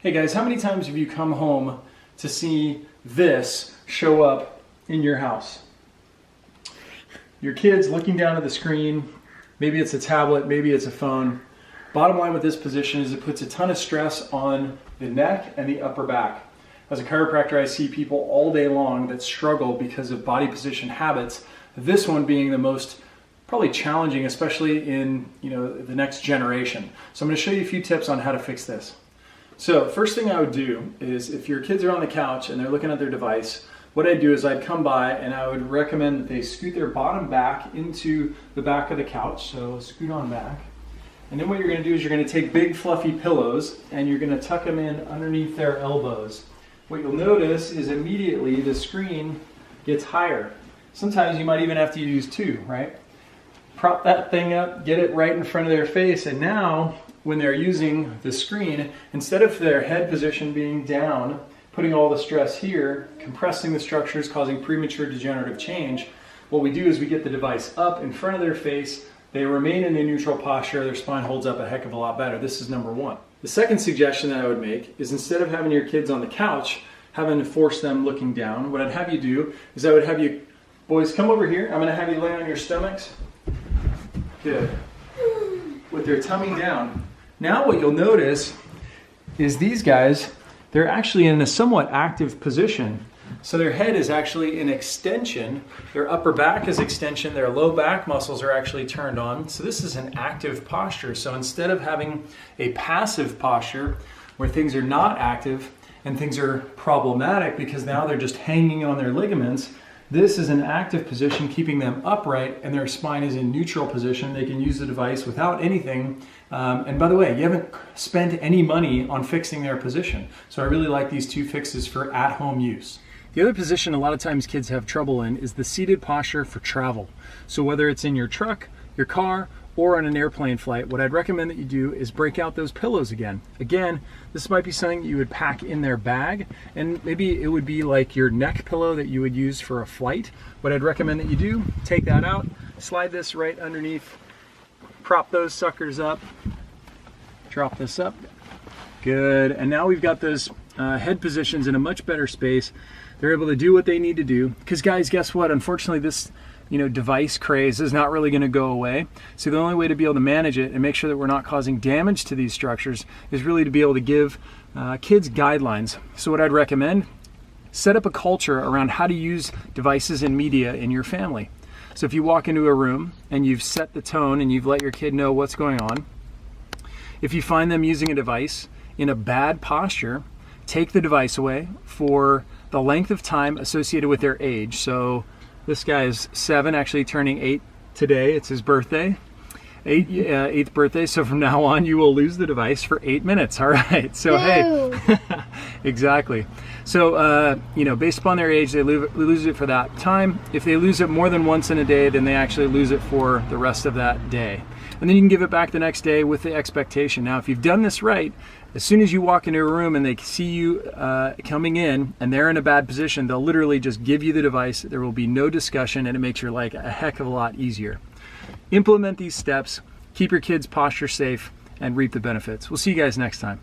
Hey guys, how many times have you come home to see this show up in your house? Your kid's looking down at the screen, maybe it's a tablet, maybe it's a phone. Bottom line with this position is it puts a ton of stress on the neck and the upper back. As a chiropractor, I see people all day long that struggle because of body position habits, this one being the most probably challenging, especially in the next generation. So I'm going to show you a few tips on how to fix this. So first thing I would do is if your kids are on the couch and they're looking at their device, what I'd do is I'd come by and I would recommend that they scoot their bottom back into the back of the couch. So scoot on back. And then what you're going to do is you're going to take big fluffy pillows and you're going to tuck them in underneath their elbows. What you'll notice is immediately the screen gets higher. Sometimes you might even have to use two, right? Prop that thing up, get it right in front of their face, and now when they're using the screen, instead of their head position being down, putting all the stress here, compressing the structures, causing premature degenerative change, what we do is we get the device up in front of their face, they remain in a neutral posture, their spine holds up a heck of a lot better. This is number one. The second suggestion that I would make is instead of having your kids on the couch, having to force them looking down, what I'd have you do is I would have you, boys, come over here. I'm going to have you lay on your stomachs. Good. With their tummy down. Now what you'll notice is these guys, they're actually in a somewhat active position. So their head is actually in extension, their upper back is extension, their low back muscles are actually turned on. So this is an active posture. So instead of having a passive posture where things are not active and things are problematic because now they're just hanging on their ligaments, this is an active position keeping them upright and their spine is in neutral position. They can use the device without anything. And by the way, you haven't spent any money on fixing their position. So I really like these two fixes for at-home use. The other position a lot of times kids have trouble in is the seated posture for travel. So whether it's in your truck, your car, or on an airplane flight, what I'd recommend that you do is break out those pillows again. Again, this might be something that you would pack in their bag, and maybe it would be like your neck pillow that you would use for a flight. What I'd recommend that you do, take that out, slide this right underneath, prop those suckers up, drop this up. Good, and now we've got those head positions in a much better space. They're able to do what they need to do. Because guys, guess what? Unfortunately, this device craze is not really going to go away. So the only way to be able to manage it and make sure that we're not causing damage to these structures is really to be able to give kids guidelines. So what I'd recommend, set up a culture around how to use devices and media in your family. So if you walk into a room and you've set the tone and you've let your kid know what's going on, if you find them using a device in a bad posture, take the device away for the length of time associated with their age. So this guy is 7, actually turning 8 today. It's his birthday, 8th birthday. So from now on, you will lose the device for 8 minutes. All right. So hey, exactly. So based upon their age, they lose it for that time. If they lose it more than once in a day, then they actually lose it for the rest of that day. And then you can give it back the next day with the expectation. Now, if you've done this right, as soon as you walk into a room and they see you coming in and they're in a bad position, they'll literally just give you the device. There will be no discussion, and it makes your life a heck of a lot easier. Implement these steps, keep your kids' posture safe, and reap the benefits. We'll see you guys next time.